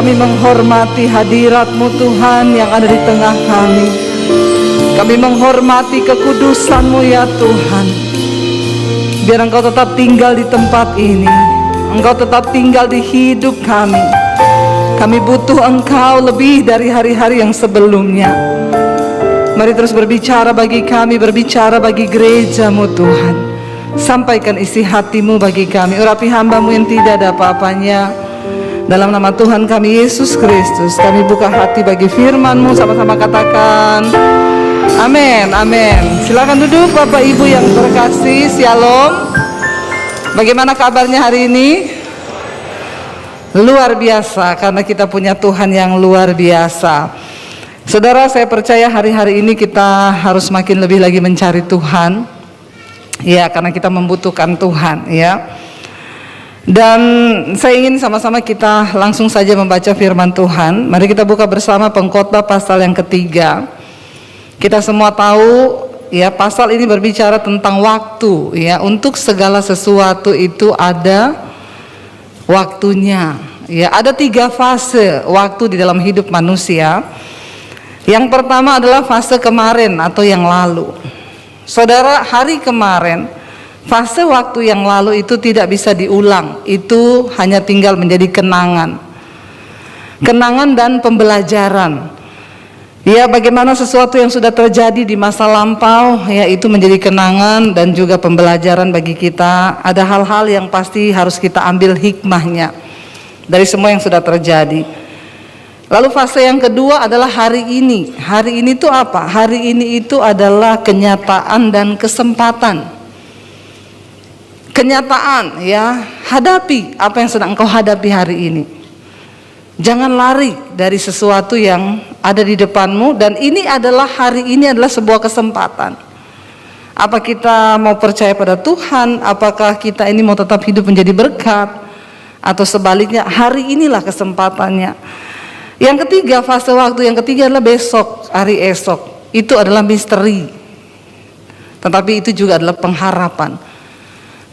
kami menghormati hadirat-Mu Tuhan yang ada di tengah kami. Kami menghormati kekudusan-Mu ya Tuhan. Biar Engkau tetap tinggal di tempat ini, Engkau tetap tinggal di hidup kami. Kami butuh Engkau lebih dari hari-hari yang sebelumnya. Mari terus berbicara bagi kami, berbicara bagi gereja-Mu Tuhan. Sampaikan isi hati-Mu bagi kami. Urapi hamba-Mu yang tidak ada apa-apanya. Dalam nama Tuhan kami Yesus Kristus, kami buka hati bagi firman-Mu. Sama-sama katakan amin, amin. Silakan duduk Bapak Ibu yang terkasih. Shalom. Bagaimana kabarnya hari ini? Luar biasa, karena kita punya Tuhan yang luar biasa. Saudara, saya percaya hari-hari ini kita harus makin lebih lagi mencari Tuhan. Ya, karena kita membutuhkan Tuhan, ya. Dan saya ingin sama-sama kita langsung saja membaca firman Tuhan. Mari kita buka bersama Pengkhotbah pasal yang ketiga. Kita semua tahu, ya, pasal ini berbicara tentang waktu, ya. Untuk segala sesuatu itu ada waktunya, ya. Ada 3 fase waktu di dalam hidup manusia. Yang pertama adalah fase kemarin atau yang lalu. Saudara, hari kemarin, fase waktu yang lalu itu tidak bisa diulang. Itu hanya tinggal menjadi kenangan. Kenangan dan pembelajaran. Ya, bagaimana sesuatu yang sudah terjadi di masa lampau, ya, itu menjadi kenangan dan juga pembelajaran bagi kita. Ada hal-hal yang pasti harus kita ambil hikmahnya dari semua yang sudah terjadi. Lalu fase yang kedua adalah hari ini. Hari ini itu apa? Hari ini itu adalah kenyataan dan kesempatan. Kenyataan, ya, hadapi apa yang sedang engkau hadapi hari ini. Jangan lari dari sesuatu yang ada di depanmu. Dan ini adalah, hari ini adalah sebuah kesempatan. Apa kita mau percaya pada Tuhan? Apakah kita ini mau tetap hidup menjadi berkat? Atau sebaliknya, hari inilah kesempatannya. Yang ketiga, fase waktu yang ketiga adalah besok, hari esok. Itu adalah misteri. Tetapi itu juga adalah pengharapan.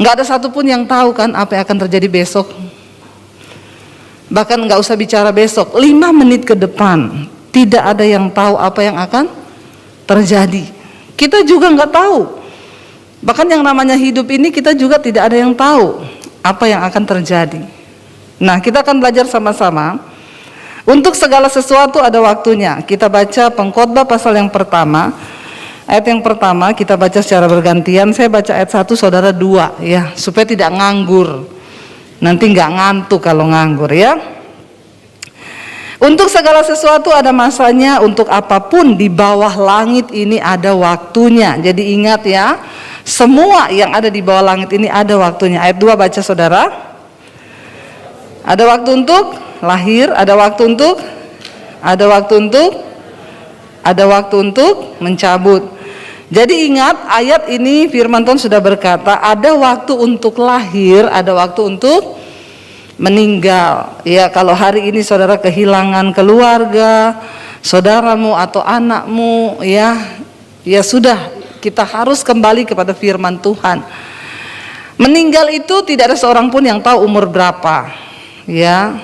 Nggak ada satupun yang tahu kan apa yang akan terjadi besok. Bahkan nggak usah bicara besok, 5 menit ke depan tidak ada yang tahu apa yang akan terjadi. Kita juga nggak tahu. Bahkan yang namanya hidup ini kita juga tidak ada yang tahu apa yang akan terjadi. Nah, kita akan belajar sama-sama. Untuk segala sesuatu ada waktunya. Kita baca Pengkhotbah pasal yang pertama. Ayat yang pertama kita baca secara bergantian. Saya baca ayat 1, saudara 2, ya, supaya tidak nganggur. Nanti nggak ngantuk kalau nganggur, ya. Untuk segala sesuatu ada masanya, untuk apapun di bawah langit ini ada waktunya. Jadi ingat, ya, semua yang ada di bawah langit ini ada waktunya. Ayat 2 baca saudara. Ada waktu untuk lahir, ada waktu untuk mencabut. Jadi ingat, ayat ini firman Tuhan sudah berkata, ada waktu untuk lahir, ada waktu untuk meninggal. Ya, kalau hari ini saudara kehilangan keluarga, saudaramu atau anakmu, ya sudah, kita harus kembali kepada firman Tuhan. Meninggal itu tidak ada seorang pun yang tahu umur berapa, ya.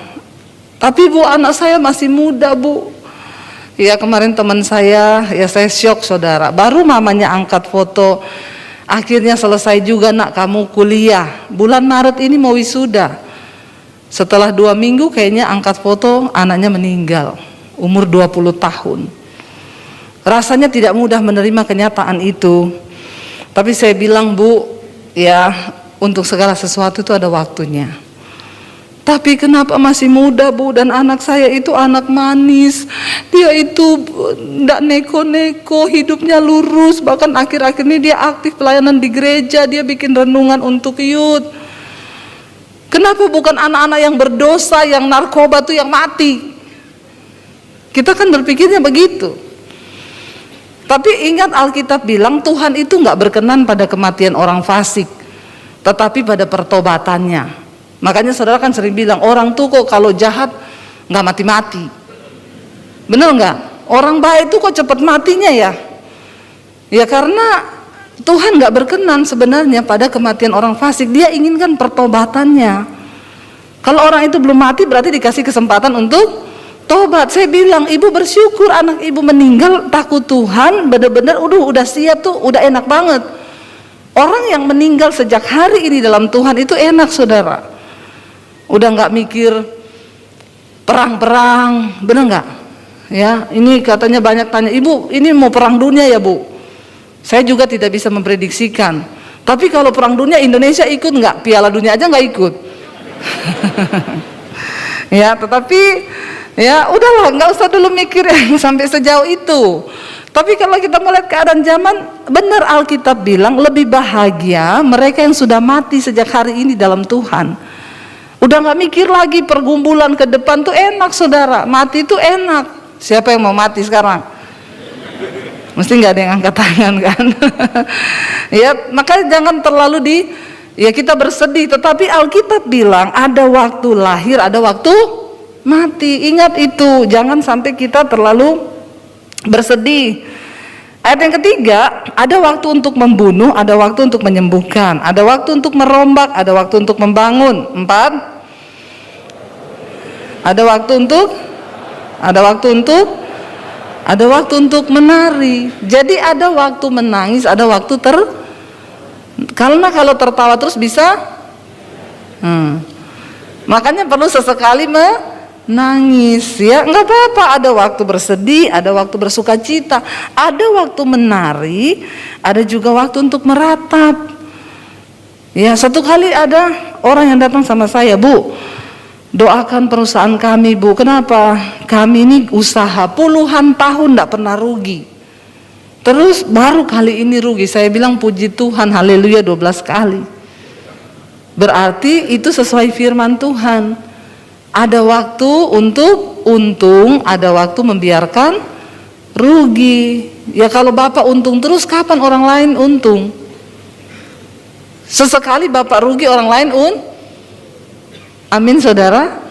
Tapi Bu, anak saya masih muda Bu. Ya, kemarin teman saya, ya, saya syok saudara. Baru mamanya angkat foto, akhirnya selesai juga nak kamu kuliah. Bulan Maret ini mau wisuda. Setelah 2 minggu kayaknya angkat foto, anaknya meninggal. Umur 20 tahun. Rasanya tidak mudah menerima kenyataan itu. Tapi saya bilang, Bu, ya, untuk segala sesuatu itu ada waktunya. Tapi kenapa masih muda Bu, dan anak saya itu anak manis. Dia itu tidak neko-neko, hidupnya lurus. Bahkan akhir-akhir ini dia aktif pelayanan di gereja, dia bikin renungan untuk youth. Kenapa bukan anak-anak yang berdosa, yang narkoba tuh yang mati? Kita kan berpikirnya begitu. Tapi ingat, Alkitab bilang Tuhan itu nggak berkenan pada kematian orang fasik, tetapi pada pertobatannya. Makanya saudara kan sering bilang, orang tuh kok kalau jahat nggak mati-mati. Bener nggak? Orang baik tuh kok cepat matinya ya? Ya karena Tuhan nggak berkenan sebenarnya pada kematian orang fasik. Dia inginkan pertobatannya. Kalau orang itu belum mati berarti dikasih kesempatan untuk tobat. Saya bilang, ibu bersyukur anak ibu meninggal takut Tuhan, benar-benar udah siap tuh, udah enak banget. Orang yang meninggal sejak hari ini dalam Tuhan itu enak, saudara. Udah nggak mikir perang-perang, benar nggak? Ya, ini katanya banyak tanya, ibu ini mau perang dunia ya bu? Saya juga tidak bisa memprediksikan. Tapi kalau perang dunia Indonesia ikut nggak? Piala dunia aja nggak ikut. Ya, tetapi ya udahlah, nggak usah dulu mikir yang sampai sejauh itu. Tapi kalau kita melihat keadaan zaman, benar Alkitab bilang lebih bahagia mereka yang sudah mati sejak hari ini dalam Tuhan. Udah nggak mikir lagi pergumulan ke depan tuh enak, saudara. Mati tuh enak. Siapa yang mau mati sekarang? Mesti nggak ada yang angkat tangan kan? Ya, makanya jangan terlalu ya kita bersedih. Tetapi Alkitab bilang ada waktu lahir, ada waktu mati. Ingat itu, jangan sampai kita terlalu bersedih. Ayat yang ketiga, ada waktu untuk membunuh, ada waktu untuk menyembuhkan, ada waktu untuk merombak, ada waktu untuk membangun. 4, ada waktu untuk menari. Jadi ada waktu menangis, ada waktu karena kalau tertawa terus bisa makanya perlu sesekali menangis, ya nggak apa-apa. Ada waktu bersedih, ada waktu bersuka cita, ada waktu menari, ada juga waktu untuk meratap. Ya, satu kali ada orang yang datang sama saya, bu, doakan perusahaan kami bu. Kenapa? Kami ini usaha puluhan tahun tidak pernah rugi, terus baru kali ini rugi. Saya bilang puji Tuhan, haleluya 12 kali. Berarti itu sesuai firman Tuhan. Ada waktu untuk untung, ada waktu membiarkan rugi. Ya kalau Bapak untung terus, kapan orang lain untung? Sesekali Bapak rugi, orang lain amin, saudara.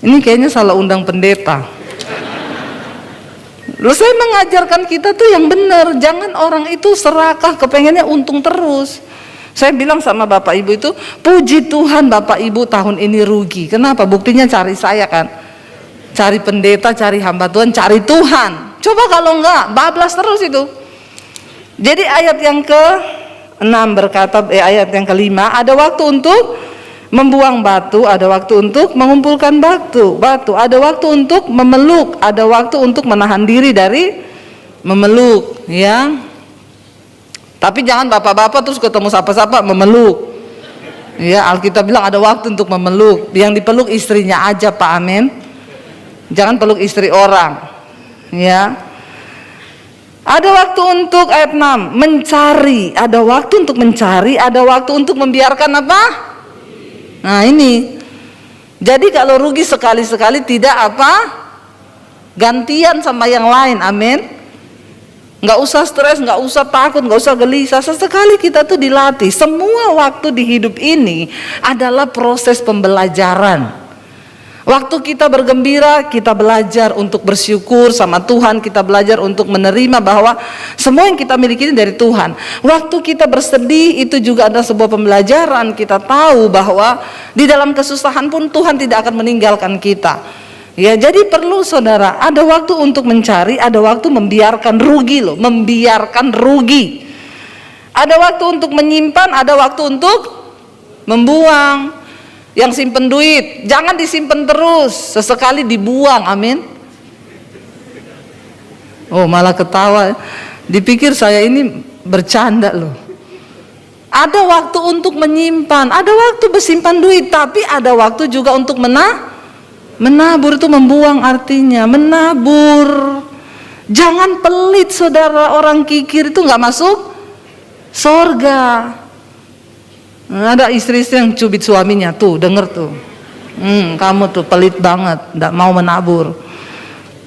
Ini kayaknya salah undang pendeta. Loh, saya mengajarkan kita tuh yang benar. Jangan orang itu serakah, kepengennya untung terus. Saya bilang sama Bapak Ibu itu, puji Tuhan Bapak Ibu tahun ini rugi. Kenapa? Buktinya cari saya kan, cari pendeta, cari hamba Tuhan, cari Tuhan. Coba kalau enggak, bablas terus itu. Jadi ayat yang ke-6 berkata, ayat yang ke-5, ada waktu untuk membuang batu, ada waktu untuk mengumpulkan batu, ada waktu untuk memeluk, ada waktu untuk menahan diri dari memeluk, ya. Tapi jangan bapak-bapak terus ketemu sapa-sapa memeluk. Ya, Alkitab bilang ada waktu untuk memeluk. Yang dipeluk istrinya aja, Pak, amin. Jangan peluk istri orang. Ya. Ada waktu untuk ayat 6 mencari, ada waktu untuk mencari, ada waktu untuk membiarkan apa? Nah ini, jadi kalau rugi sekali-sekali tidak apa? Gantian sama yang lain, amin. Nggak usah stres, nggak usah takut, nggak usah gelisah. Sesekali kita tuh dilatih. Semua waktu di hidup ini adalah proses pembelajaran. Waktu kita bergembira, kita belajar untuk bersyukur sama Tuhan, kita belajar untuk menerima bahwa semua yang kita miliki ini dari Tuhan. Waktu kita bersedih, itu juga ada sebuah pembelajaran. Kita tahu bahwa di dalam kesusahan pun Tuhan tidak akan meninggalkan kita. Ya, jadi perlu saudara, ada waktu untuk mencari, ada waktu membiarkan rugi loh, membiarkan rugi. Ada waktu untuk menyimpan, ada waktu untuk membuang. Yang simpen duit, jangan disimpan terus, sesekali dibuang, amin. Oh, malah ketawa, dipikir saya ini bercanda loh. Ada waktu untuk menyimpan, ada waktu bersimpan duit, tapi ada waktu juga untuk menabur. Itu membuang artinya, menabur. Jangan pelit saudara, orang kikir itu nggak masuk sorga. Ada istri-istri yang cubit suaminya, tuh denger tuh, kamu tuh pelit banget, nggak mau menabur.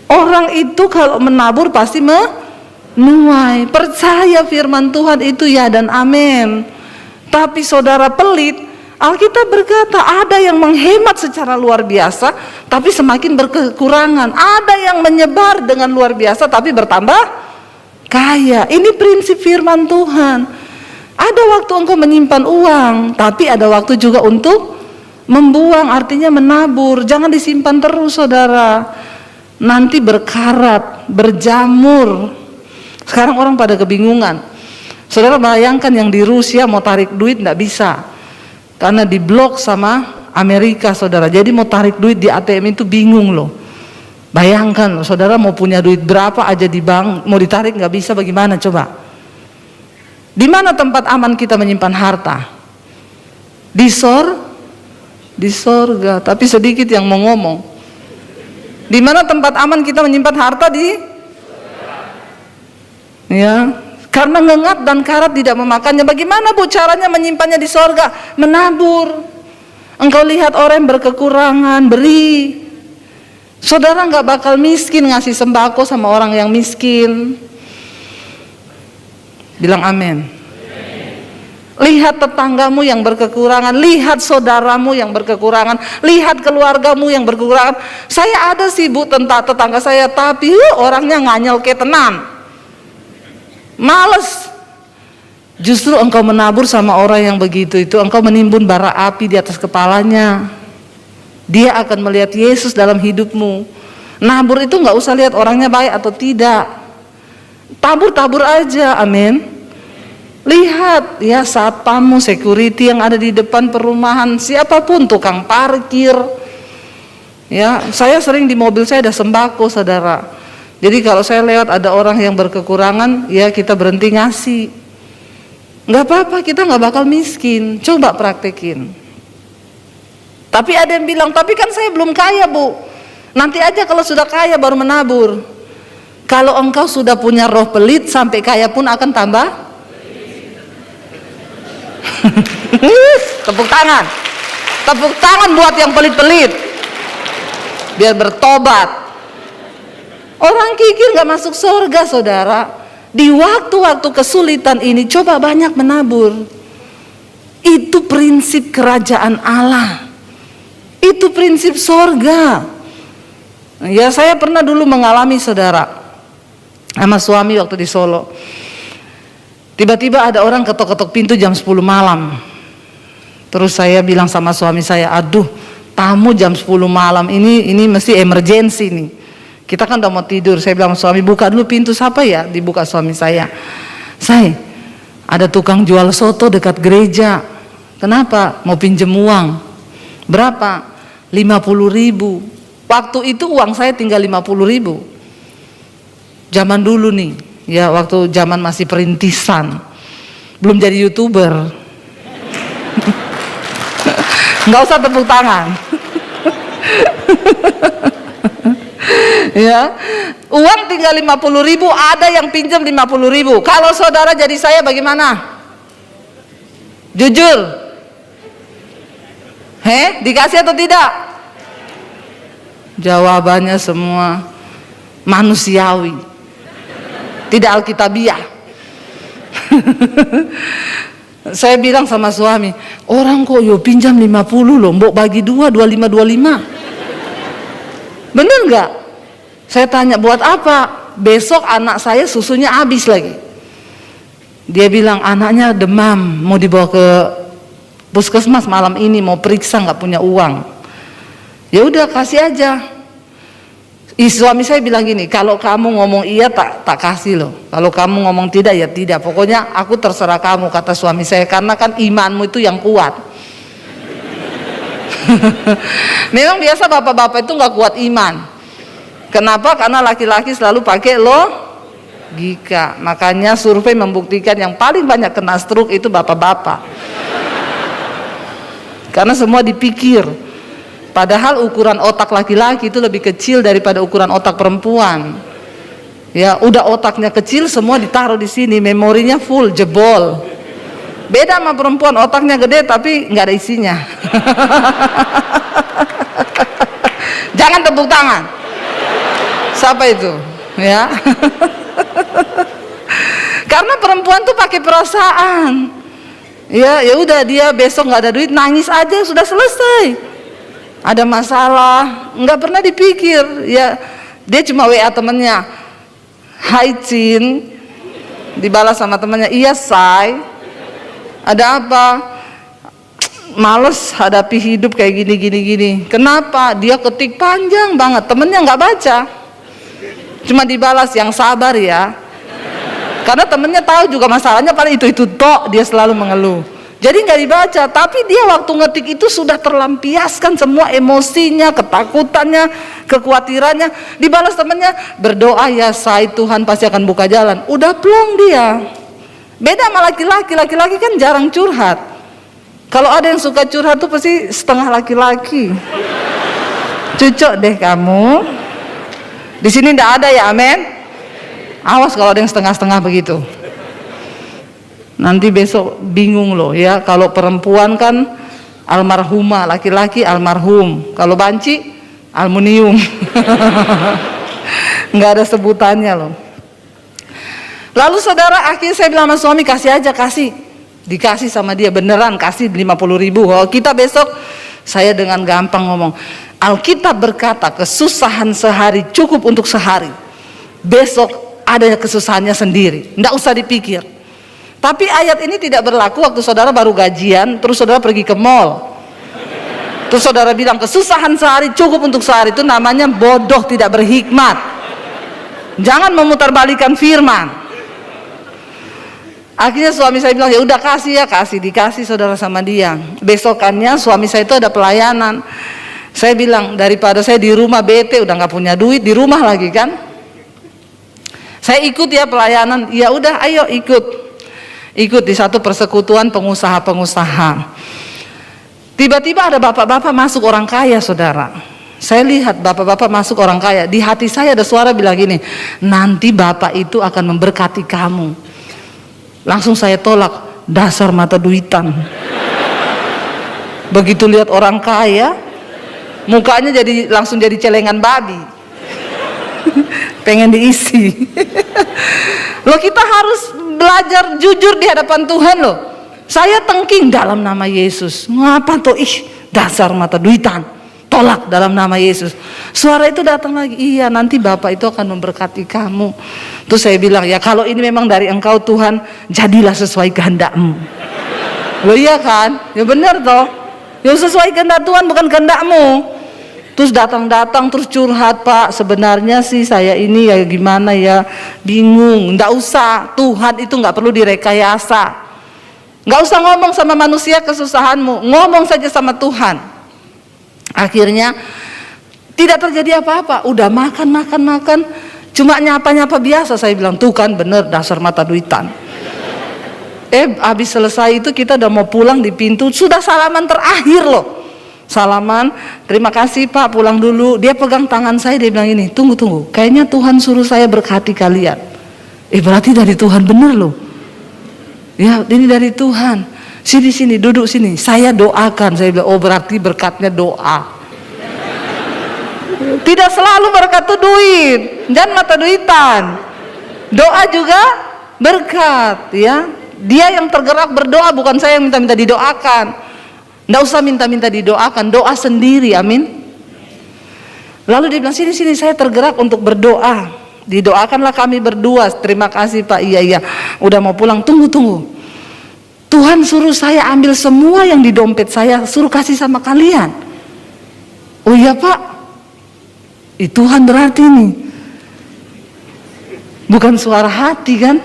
Orang itu kalau menabur pasti menuai. Percaya firman Tuhan itu ya dan amin. Tapi saudara pelit, Alkitab berkata ada yang menghemat secara luar biasa, tapi semakin berkekurangan. Ada yang menyebar dengan luar biasa, tapi bertambah kaya. Ini prinsip firman Tuhan. Ada waktu engkau menyimpan uang, tapi ada waktu juga untuk Membuang artinya menabur, jangan disimpan terus saudara. Nanti berkarat, berjamur. Sekarang orang pada kebingungan. Saudara bayangkan yang di Rusia mau tarik duit tidak bisa. Karena diblok sama Amerika saudara. Jadi mau tarik duit di ATM itu bingung loh. Bayangkan loh, saudara mau punya duit berapa aja di bank, mau ditarik nggak bisa, bagaimana coba? Di mana tempat aman kita menyimpan harta? Di sorga, tapi sedikit yang mau ngomong. Di mana tempat aman kita menyimpan harta? Ya, karena ngengat dan karat tidak memakannya. Bagaimana Bu caranya menyimpannya di sorga? Menabur. Engkau lihat orang yang berkekurangan, beri. Saudara nggak bakal miskin ngasih sembako sama orang yang miskin. Bilang amin. Lihat tetanggamu yang berkekurangan, lihat saudaramu yang berkekurangan, lihat keluargamu yang berkekurangan. Saya ada sih Bu tetangga saya, tapi orangnya nganyel ke tenan, males. Justru engkau menabur sama orang yang begitu itu, engkau menimbun bara api di atas kepalanya. Dia akan melihat Yesus dalam hidupmu. Nabur itu nggak usah lihat orangnya baik atau tidak, tabur aja, amin. Lihat ya satpammu, security yang ada di depan perumahan, siapapun, tukang parkir. Ya, saya sering di mobil saya ada sembako saudara. Jadi kalau saya lewat ada orang yang berkekurangan, ya kita berhenti ngasih. Nggak apa-apa, kita nggak bakal miskin. Coba praktekin. Tapi ada yang bilang, tapi kan saya belum kaya Bu. Nanti aja kalau sudah kaya baru menabur. Kalau engkau sudah punya roh pelit, sampai kaya pun akan tambah. Tepuk tangan buat yang pelit-pelit, biar bertobat. Orang kikir gak masuk surga saudara. Di waktu-waktu kesulitan ini coba banyak menabur. Itu prinsip kerajaan Allah, itu prinsip surga. Ya saya pernah dulu mengalami saudara, sama suami waktu di Solo. Tiba-tiba ada orang ketok-ketok pintu jam 10 malam. Terus saya bilang sama suami saya, aduh tamu jam 10 malam, ini mesti emergency nih. Kita kan udah mau tidur. Saya bilang suami, buka dulu pintu. Siapa ya? Dibuka suami saya. Say, ada tukang jual soto dekat gereja. Kenapa? Mau pinjem uang. Berapa? 50.000. Waktu itu uang saya tinggal 50.000. Zaman dulu nih. Ya waktu zaman masih perintisan, belum jadi YouTuber. Nggak usah tepuk tangan. Ya, uang tinggal 50.000, ada yang pinjam 50.000. Kalau saudara jadi saya bagaimana? Jujur, dikasih atau tidak? Jawabannya semua manusiawi, tidak alkitabiah. Saya bilang sama suami, orang kok yo pinjam 50 loh, mbok bagi 2, 25. Bener nggak? Saya tanya buat apa? Besok anak saya susunya habis lagi. Dia bilang anaknya demam, mau dibawa ke puskesmas malam ini, mau periksa, nggak punya uang. Ya udah kasih aja. Suami saya bilang gini, kalau kamu ngomong iya tak kasih loh, kalau kamu ngomong tidak ya tidak, pokoknya aku terserah kamu, kata suami saya, karena kan imanmu itu yang kuat. Memang biasa bapak-bapak itu nggak kuat iman. Kenapa? Karena laki-laki selalu pakai logika. Makanya survei membuktikan yang paling banyak kena stroke itu bapak-bapak. Karena semua dipikir. Padahal ukuran otak laki-laki itu lebih kecil daripada ukuran otak perempuan. Ya, udah otaknya kecil, semua ditaruh di sini, memorinya full, jebol. Beda sama perempuan, otaknya gede tapi nggak ada isinya. Jangan tepuk tangan. Siapa itu? Ya. Karena perempuan tuh pakai perasaan. Ya udah, dia besok nggak ada duit, nangis aja sudah selesai. Ada masalah, nggak pernah dipikir. Ya, dia cuma WA temennya, Hai Cin, dibalas sama temennya, iya Say, ada apa? males hadapi hidup kayak gini. Kenapa? Dia ketik panjang banget, temennya nggak baca, cuma dibalas yang sabar ya, karena temennya tahu juga masalahnya paling itu tok, dia selalu mengeluh. Jadi nggak dibaca, tapi dia waktu ngetik itu sudah terlampiaskan semua emosinya, ketakutannya, kekhawatirannya. Dibalas temennya, berdoa ya say, Tuhan pasti akan buka jalan. Udah plong dia. Beda sama laki-laki kan jarang curhat. Kalau ada yang suka curhat tuh pasti setengah laki-laki. Cucok deh kamu. Di sini ndak ada ya, amin. Awas kalau ada yang setengah-setengah begitu. Nanti besok bingung loh ya. Kalau perempuan kan almarhumah, laki-laki almarhum. Kalau banci aluminium. Nggak ada sebutannya loh. Lalu saudara, akhirnya saya bilang sama suami, kasih aja, kasih. Dikasih sama dia, beneran kasih 50.000. Oh, kita besok, saya dengan gampang ngomong, Alkitab berkata kesusahan sehari cukup untuk sehari. Besok ada kesusahannya sendiri, nggak usah dipikir. Tapi ayat ini tidak berlaku waktu saudara baru gajian, terus saudara pergi ke mall. Terus saudara bilang kesusahan sehari cukup untuk sehari, itu namanya bodoh, tidak berhikmat. Jangan memutarbalikan firman. Akhirnya suami saya bilang, ya udah kasih ya, dikasih saudara sama dia. Besokannya suami saya itu ada pelayanan. Saya bilang, daripada saya di rumah bete, udah nggak punya duit, di rumah lagi kan. Saya ikut ya pelayanan, ya udah ayo ikut di satu persekutuan pengusaha-pengusaha. Tiba-tiba ada bapak-bapak masuk, orang kaya saudara. Saya lihat bapak-bapak masuk orang kaya. Di hati saya ada suara bilang gini, nanti bapak itu akan memberkati kamu. Langsung saya tolak, dasar mata duitan. Begitu lihat orang kaya, mukanya langsung jadi celengan babi. Pengen diisi. Loh, kita harus belajar jujur di hadapan Tuhan loh. Saya tengking dalam nama Yesus. Ngapa tuh? Dasar mata duitan. Tolak dalam nama Yesus. Suara itu datang lagi. Iya, nanti Bapak itu akan memberkati kamu. Terus saya bilang, ya kalau ini memang dari Engkau Tuhan, jadilah sesuai kehendak-Mu. Loh iya kan? Ya benar toh. Ya sesuai kehendak Tuhan, bukan kehendak-Mu. Terus datang terus curhat, Pak, sebenarnya sih saya ini ya gimana ya, bingung. Nggak usah, Tuhan itu nggak perlu direkayasa. Nggak usah ngomong sama manusia kesusahanmu, ngomong saja sama Tuhan. Akhirnya tidak terjadi apa-apa, udah makan, cuma nyapa biasa. Saya bilang, tuh kan bener, dasar mata duitan. Habis selesai itu kita udah mau pulang, di pintu sudah salaman terakhir loh. Salaman, terima kasih Pak, pulang dulu. Dia pegang tangan saya, dia bilang ini, tunggu, kayaknya Tuhan suruh saya berkati kalian. Berarti dari Tuhan bener loh. Ya, ini dari Tuhan. Sini, duduk sini. Saya doakan. Saya bilang, oh berarti berkatnya doa. Tidak selalu berkat itu duit, jangan mata duitan. Doa juga berkat, ya. Dia yang tergerak berdoa, bukan saya yang minta didoakan. Nggak usah minta didoakan, doa sendiri, amin. Lalu dia bilang, sini saya tergerak untuk berdoa. Didoakanlah kami berdua. Terima kasih Pak, iya, udah mau pulang, tunggu. Tuhan suruh saya ambil semua yang di dompet saya, suruh kasih sama kalian. Oh iya Pak, Tuhan berarti ini. Bukan suara hati kan.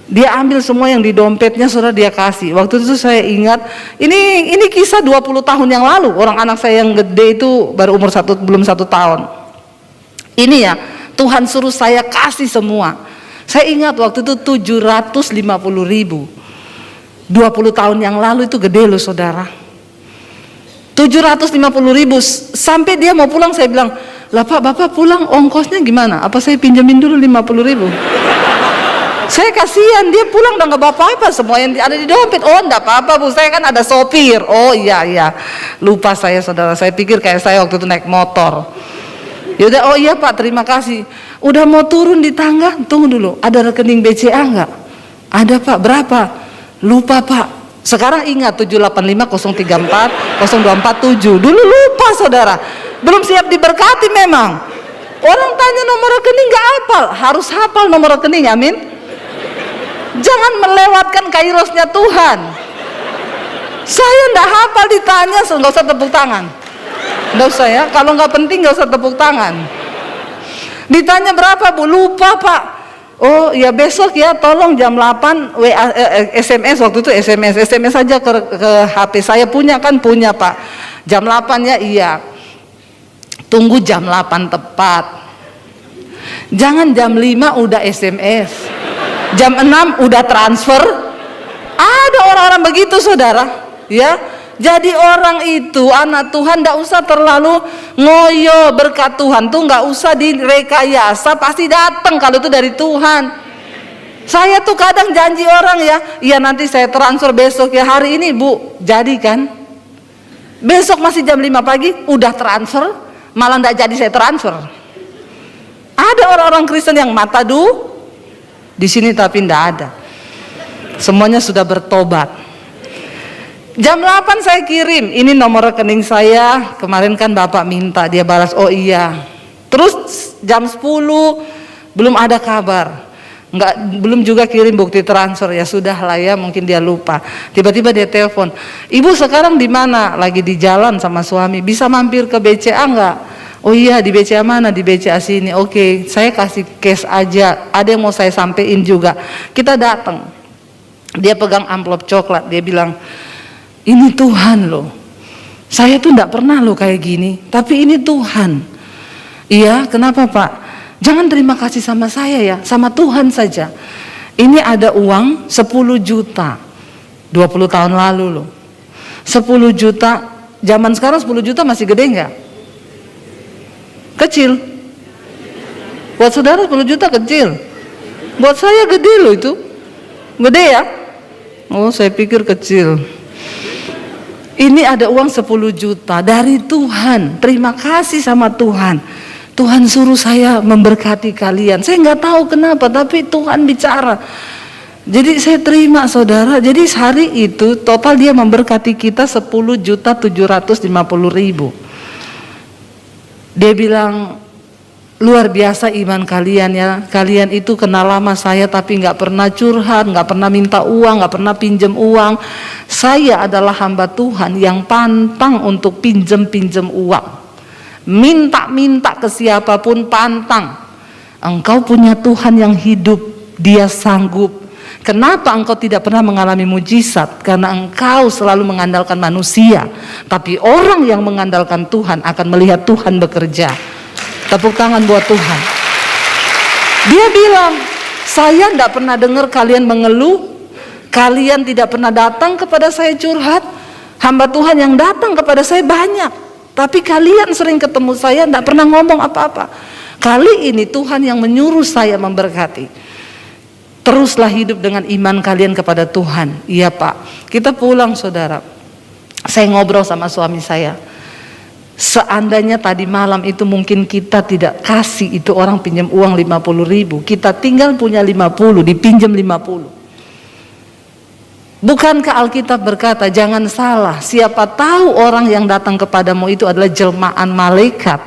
Dia ambil semua yang di dompetnya, saudara, dia kasih. Waktu itu saya ingat, ini kisah 20 tahun yang lalu. Orang anak saya yang gede itu baru umur belum 1 tahun. Ini ya, Tuhan suruh saya kasih semua. Saya ingat waktu itu 750.000. 20 tahun yang lalu itu gede loh saudara. 750.000. Sampai dia mau pulang saya bilang, lah Pak, Bapak pulang ongkosnya gimana? Apa saya pinjemin dulu 50.000? Saya kasihan, dia pulang udah nggak apa-apa, semua yang ada di dompet. Oh enggak apa-apa Bu, saya kan ada sopir. Oh iya, lupa saya saudara, saya pikir kayak saya waktu itu naik motor. Yaudah, oh iya Pak, terima kasih. Udah mau turun di tangga, tunggu dulu, ada rekening BCA nggak? Ada Pak, berapa? Lupa Pak. Sekarang ingat 785 034 0247. Dulu lupa saudara, belum siap diberkati memang. Orang tanya nomor rekening nggak hafal, harus hafal nomor rekening, amin. Jangan melewatkan kairosnya Tuhan. Saya nggak hafal, ditanya nggak usah tepuk tangan. Nggak usah ya, kalau nggak penting nggak usah tepuk tangan. Ditanya berapa Bu? Lupa Pak. Oh ya besok ya, tolong jam 8 WA, SMS, waktu itu SMS aja ke HP saya. Punya kan? Punya Pak. Jam 8 ya, iya. Tunggu jam 8 tepat. Jangan jam 5 udah SMS, jam 6 udah transfer. Ada orang-orang begitu saudara, ya. Jadi orang itu anak Tuhan nggak usah terlalu ngoyo, berkat Tuhan tuh nggak usah direkayasa, pasti datang kalau itu dari Tuhan. Saya tuh kadang janji orang ya, iya nanti saya transfer besok ya, hari ini Bu, jadi kan? Besok masih jam 5 pagi udah transfer, malah nggak jadi saya transfer. Ada orang-orang Kristen yang mata di sini tapi nggak ada. Semuanya sudah bertobat. Jam 8 saya kirim, ini nomor rekening saya, kemarin kan Bapak minta, dia balas, oh iya. Terus jam 10 belum ada kabar, belum juga kirim bukti transfer, ya sudah lah ya, mungkin dia lupa. Tiba-tiba dia telepon, Ibu sekarang di mana? Lagi di jalan sama suami, bisa mampir ke BCA enggak? Oh iya, di BCA mana? Di BCA sini. Oke, saya kasih cash aja, ada yang mau saya sampein juga. Kita datang, dia pegang amplop coklat, dia bilang, ini Tuhan loh, saya tuh enggak pernah loh kayak gini, tapi ini Tuhan. Iya, kenapa Pak? Jangan terima kasih sama saya ya, sama Tuhan saja. Ini ada uang 10 juta 20 tahun lalu loh. 10 juta, zaman sekarang 10 juta masih gede enggak? Kecil. Buat saudara 10 juta kecil, buat saya gede loh itu. Gede ya? Oh saya pikir kecil. Ini ada uang 10 juta dari Tuhan. Terima kasih sama Tuhan. Tuhan suruh saya memberkati kalian. Saya nggak tahu kenapa, tapi Tuhan bicara. Jadi saya terima saudara. Jadi hari itu total dia memberkati kita 10.750.000. Dia bilang, luar biasa iman kalian ya. Kalian itu kenal lama saya tapi nggak pernah curhat, nggak pernah minta uang, nggak pernah pinjam uang. Saya adalah hamba Tuhan yang pantang untuk pinjam uang. Minta ke siapapun pantang. Engkau punya Tuhan yang hidup, Dia sanggup. Kenapa engkau tidak pernah mengalami mujizat? Karena engkau selalu mengandalkan manusia. Tapi orang yang mengandalkan Tuhan akan melihat Tuhan bekerja. Tepuk tangan buat Tuhan. Dia bilang, saya tidak pernah dengar kalian mengeluh, kalian tidak pernah datang kepada saya curhat. Hamba Tuhan yang datang kepada saya banyak, tapi kalian sering ketemu saya tidak pernah ngomong apa-apa. Kali ini Tuhan yang menyuruh saya memberkati. Teruslah hidup dengan iman kalian kepada Tuhan. Iya Pak. Kita pulang saudara, saya ngobrol sama suami saya. Seandainya tadi malam itu mungkin kita tidak kasih itu orang pinjam uang 50.000, kita tinggal punya 50, dipinjam 50. Bukankah Alkitab berkata, jangan salah, siapa tahu orang yang datang kepadamu itu adalah jelmaan malaikat,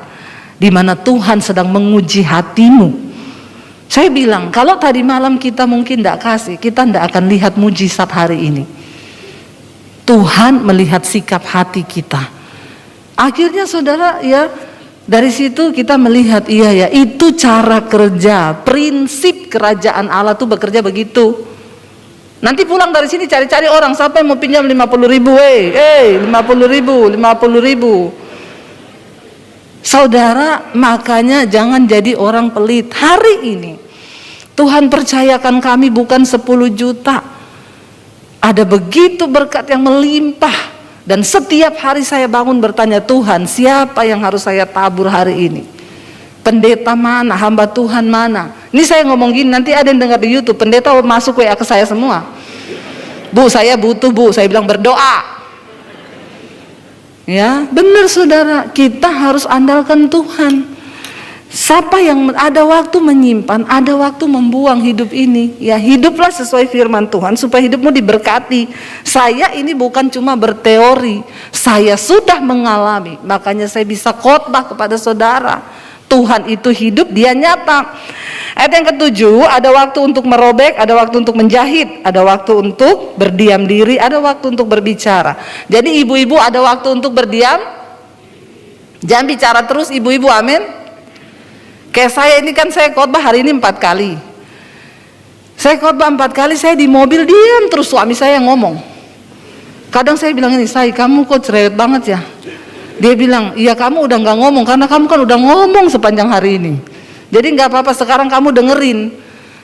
di mana Tuhan sedang menguji hatimu. Saya bilang, kalau tadi malam kita mungkin tidak kasih, kita tidak akan lihat mujizat hari ini. Tuhan melihat sikap hati kita. Akhirnya saudara ya, dari situ kita melihat, iya ya, itu cara kerja, prinsip kerajaan Allah tuh bekerja begitu. Nanti pulang dari sini cari-cari orang, siapa yang mau pinjam 50.000, 50.000. Saudara, makanya jangan jadi orang pelit. Hari ini Tuhan percayakan kami bukan 10 juta. Ada begitu berkat yang melimpah. Dan setiap hari saya bangun bertanya, Tuhan siapa yang harus saya tabur hari ini? Pendeta mana? Hamba Tuhan mana? Ini saya ngomong gini, nanti ada yang dengar di YouTube, pendeta masuk WA ke saya semua. Bu, saya butuh Bu, saya bilang berdoa. Ya, benar saudara, kita harus andalkan Tuhan. Siapa yang ada waktu menyimpan, ada waktu membuang hidup ini. Ya, hiduplah sesuai firman Tuhan supaya hidupmu diberkati. Saya ini bukan cuma berteori, saya sudah mengalami. Makanya saya bisa khotbah kepada saudara. Tuhan itu hidup, dia nyata. Ayat yang ketujuh, ada waktu untuk merobek, ada waktu untuk menjahit, ada waktu untuk berdiam diri, ada waktu untuk berbicara. Jadi ibu-ibu ada waktu untuk berdiam, jangan bicara terus ibu-ibu, amin. Kayak saya ini kan, saya khotbah hari ini 4 kali. Saya khotbah 4 kali, saya di mobil diam terus, suami saya ngomong. Kadang saya bilang ini, "Say, kamu kok cerewet banget ya?" Dia bilang, "Iya, kamu udah gak ngomong karena kamu kan udah ngomong sepanjang hari ini. Jadi gak apa-apa, sekarang kamu dengerin."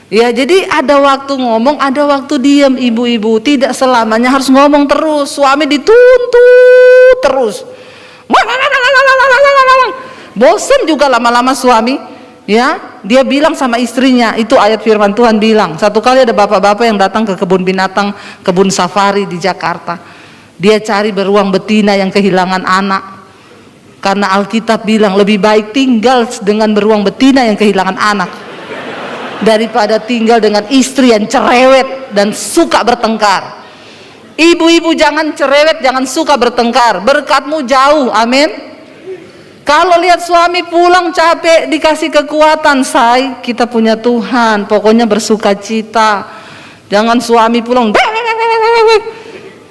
Ya, jadi ada waktu ngomong, ada waktu diam ibu-ibu. Tidak selamanya harus ngomong terus. Suami dituntut terus. Bosan juga lama-lama suami. Ya, dia bilang sama istrinya, itu ayat firman Tuhan bilang. Satu kali ada bapak-bapak yang datang ke kebun binatang, kebun safari di Jakarta. Dia cari beruang betina yang kehilangan anak. Karena Alkitab bilang lebih baik tinggal dengan beruang betina yang kehilangan anak daripada tinggal dengan istri yang cerewet dan suka bertengkar. Ibu-ibu jangan cerewet, jangan suka bertengkar. Berkatmu jauh, amin. Kalau lihat suami pulang capek, dikasih kekuatan, say, kita punya Tuhan, pokoknya bersuka cita. Jangan suami pulang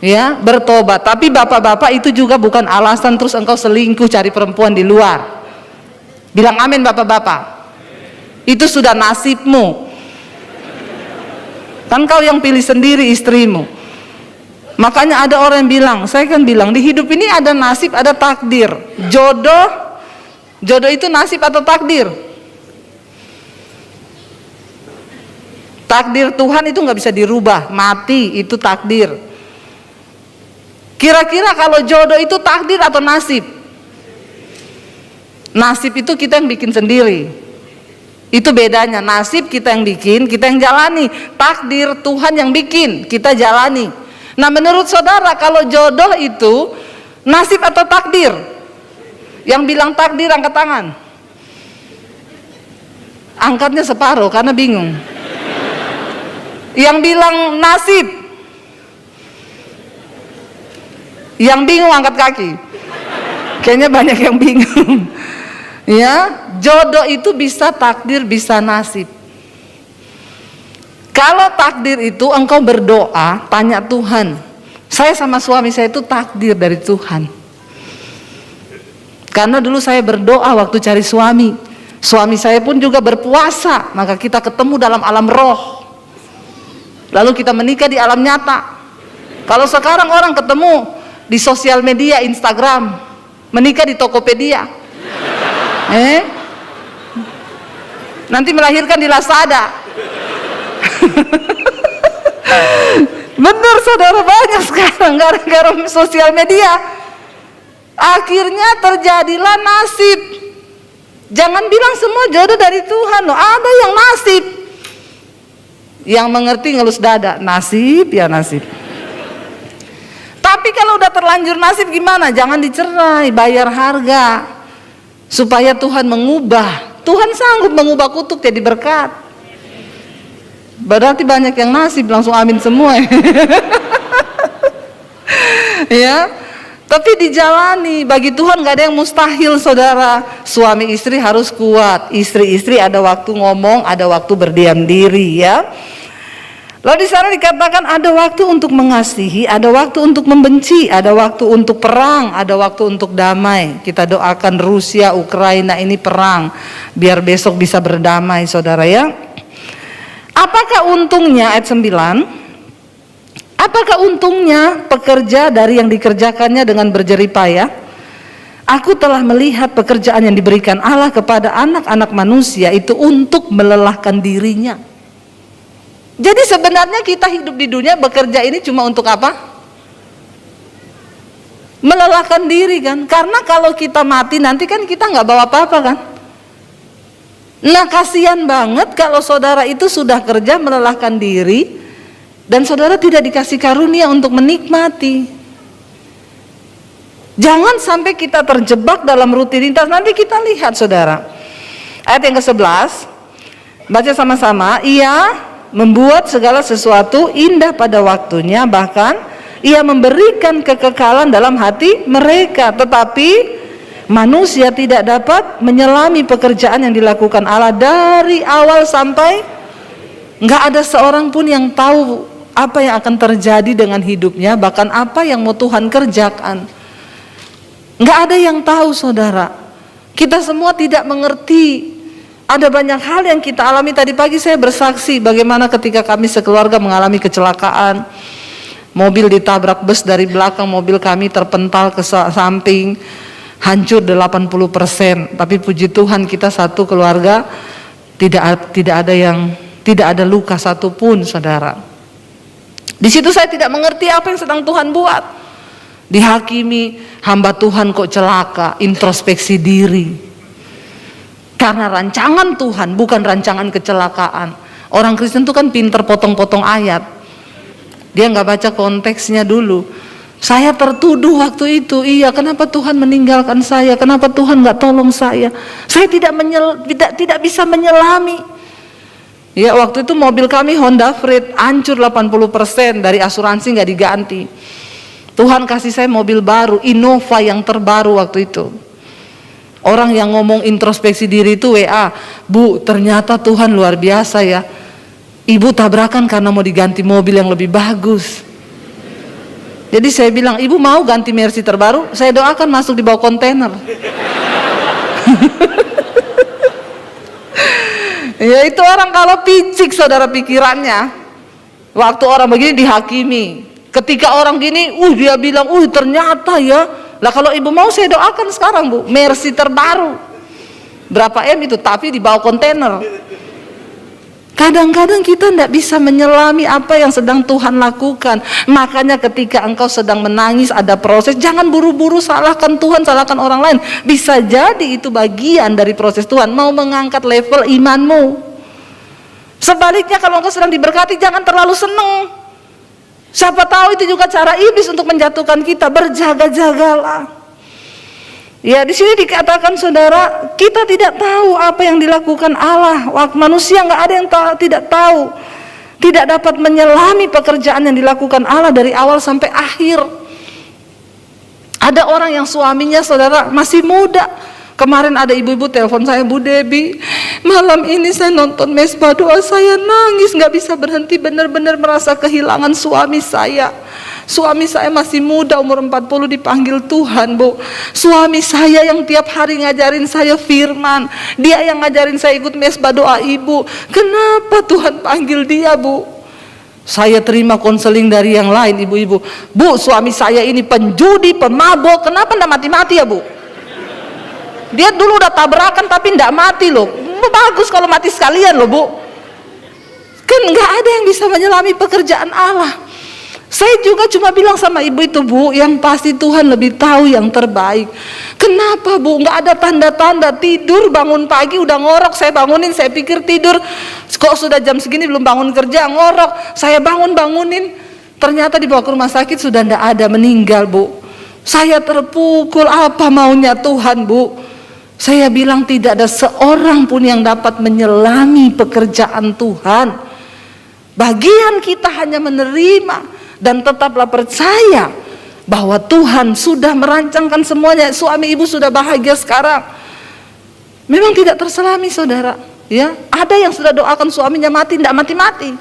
ya, bertobat. Tapi bapak-bapak itu juga bukan alasan terus engkau selingkuh cari perempuan di luar. Bilang amin bapak-bapak. Itu sudah nasibmu. Kan kau yang pilih sendiri istrimu. Makanya ada orang yang bilang, saya kan bilang di hidup ini ada nasib, ada takdir. Jodoh itu nasib atau takdir? Takdir Tuhan itu nggak bisa dirubah, mati itu takdir. Kira-kira kalau jodoh itu takdir atau nasib? Nasib itu kita yang bikin sendiri. Itu bedanya, nasib kita yang bikin, kita yang jalani. Takdir Tuhan yang bikin, kita jalani. Nah, menurut saudara, kalau jodoh itu nasib atau takdir? Yang bilang takdir angkat tangan. Angkatnya separuh karena bingung. Yang bilang nasib, yang bingung angkat kaki. Kayaknya banyak yang bingung. Ya, jodoh itu bisa takdir, bisa nasib. Kalau takdir itu engkau berdoa, tanya Tuhan. Saya sama suami saya itu takdir dari Tuhan. Karena dulu saya berdoa waktu cari suami. Suami saya pun juga berpuasa, maka kita ketemu dalam alam roh. Lalu kita menikah di alam nyata. Kalau sekarang orang ketemu di sosial media, Instagram, menikah di Tokopedia, nanti melahirkan di Lazada. Benar saudara, banyak sekarang gara-gara sosial media. Akhirnya terjadilah nasib. Jangan bilang semua jodoh dari Tuhan loh, ada yang nasib. Yang mengerti ngelus dada, nasib ya nasib. Tapi kalau udah terlanjur nasib gimana? Jangan dicerai, bayar harga supaya Tuhan mengubah. Tuhan sanggup mengubah kutuk jadi berkat. Berarti banyak yang nasib, langsung amin semua. Ya, tapi dijalani. Bagi Tuhan gak ada yang mustahil, saudara. Suami istri harus kuat. Istri-istri ada waktu ngomong, ada waktu berdiam diri, ya. Lalu di sana dikatakan ada waktu untuk mengasihi, ada waktu untuk membenci, ada waktu untuk perang, ada waktu untuk damai. Kita doakan Rusia, Ukraina ini perang, biar besok bisa berdamai, saudara ya. Apakah untungnya, ayat 9, apakah untungnya pekerja dari yang dikerjakannya dengan berjerih payah? Aku telah melihat pekerjaan yang diberikan Allah kepada anak-anak manusia itu untuk melelahkan dirinya. Jadi sebenarnya kita hidup di dunia bekerja ini cuma untuk apa? Melelahkan diri kan. Karena kalau kita mati nanti kan kita nggak bawa apa-apa kan. Nah, kasihan banget kalau saudara itu sudah kerja melelahkan diri dan saudara tidak dikasih karunia untuk menikmati. Jangan sampai kita terjebak dalam rutinitas. Nanti kita lihat saudara, ayat yang ke-11, baca sama-sama. Ia membuat segala sesuatu indah pada waktunya, bahkan ia memberikan kekekalan dalam hati mereka. Tetapi manusia tidak dapat menyelami pekerjaan yang dilakukan Allah dari awal sampai. Nggak ada seorang pun yang tahu apa yang akan terjadi dengan hidupnya, bahkan apa yang mau Tuhan kerjakan. Nggak ada yang tahu, saudara. Kita semua tidak mengerti. Ada banyak hal yang kita alami. Tadi pagi saya bersaksi bagaimana ketika kami sekeluarga mengalami kecelakaan. Mobil ditabrak bus dari belakang, mobil kami terpental ke samping, hancur 80%. Tapi puji Tuhan kita satu keluarga tidak ada luka satupun, saudara. Di situ saya tidak mengerti apa yang sedang Tuhan buat. Dihakimi, hamba Tuhan kok celaka, introspeksi diri. Karena rancangan Tuhan, bukan rancangan kecelakaan. Orang Kristen itu kan pinter potong-potong ayat. Dia nggak baca konteksnya dulu. Saya tertuduh waktu itu, iya kenapa Tuhan meninggalkan saya? Kenapa Tuhan nggak tolong saya? Saya tidak bisa menyelami. Ya waktu itu mobil kami Honda Freed hancur 80%, dari asuransi nggak diganti. Tuhan kasih saya mobil baru, Innova yang terbaru waktu itu. Orang yang ngomong introspeksi diri itu WA, Bu ternyata Tuhan luar biasa ya. Ibu tabrakan karena mau diganti mobil yang lebih bagus. Jadi saya bilang, ibu mau ganti Mercy terbaru? Saya doakan masuk di bawah kontainer. Ya itu orang kalau picik, saudara, pikirannya. Waktu orang begini dihakimi. Ketika orang gini, dia bilang, ternyata ya. Lah kalau ibu mau saya doakan sekarang, Bu, Mercy terbaru. Berapa M itu? Tapi di bawah kontainer. Kadang-kadang kita tidak bisa menyelami apa yang sedang Tuhan lakukan. Makanya ketika engkau sedang menangis, ada proses, jangan buru-buru salahkan Tuhan, salahkan orang lain. Bisa jadi itu bagian dari proses Tuhan mau mengangkat level imanmu. Sebaliknya kalau engkau sedang diberkati, jangan terlalu senang. Siapa tahu itu juga cara iblis untuk menjatuhkan kita. Berjaga-jagalah. Ya di sini dikatakan, saudara, kita tidak tahu apa yang dilakukan Allah. Manusia nggak ada yang tidak tahu, tidak dapat menyelami pekerjaan yang dilakukan Allah dari awal sampai akhir. Ada orang yang suaminya, saudara, masih muda. Kemarin ada ibu-ibu telepon saya, Bu Debbie, malam ini saya nonton mesbah doa, saya nangis, nggak bisa berhenti, benar-benar merasa kehilangan suami saya. Suami saya masih muda, umur 40, dipanggil Tuhan, Bu. Suami saya yang tiap hari ngajarin saya firman, dia yang ngajarin saya ikut mesbah doa ibu. Kenapa Tuhan panggil dia, Bu? Saya terima konseling dari yang lain, ibu-ibu. Bu, suami saya ini penjudi, pemabok, kenapa enggak mati-mati ya, Bu? Dia dulu udah tabrakan tapi enggak mati loh. Bagus kalau mati sekalian loh, Bu. Kan enggak ada yang bisa menyelami pekerjaan Allah. Saya juga cuma bilang sama ibu itu, Bu, yang pasti Tuhan lebih tahu yang terbaik. Kenapa, Bu? Nggak ada tanda-tanda, tidur bangun pagi udah ngorok, saya bangunin, saya pikir tidur, kok sudah jam segini belum bangun kerja, ngorok, saya bangunin, ternyata dibawa ke rumah sakit sudah nggak ada, meninggal, Bu. Saya terpukul, apa maunya Tuhan, Bu? Saya bilang tidak ada seorang pun yang dapat menyelami pekerjaan Tuhan. Bagian kita hanya menerima dan tetaplah percaya bahwa Tuhan sudah merancangkan semuanya. Suami ibu sudah bahagia sekarang. Memang tidak terselami, saudara. Ya, ada yang sudah doakan suaminya mati, tidak mati-mati.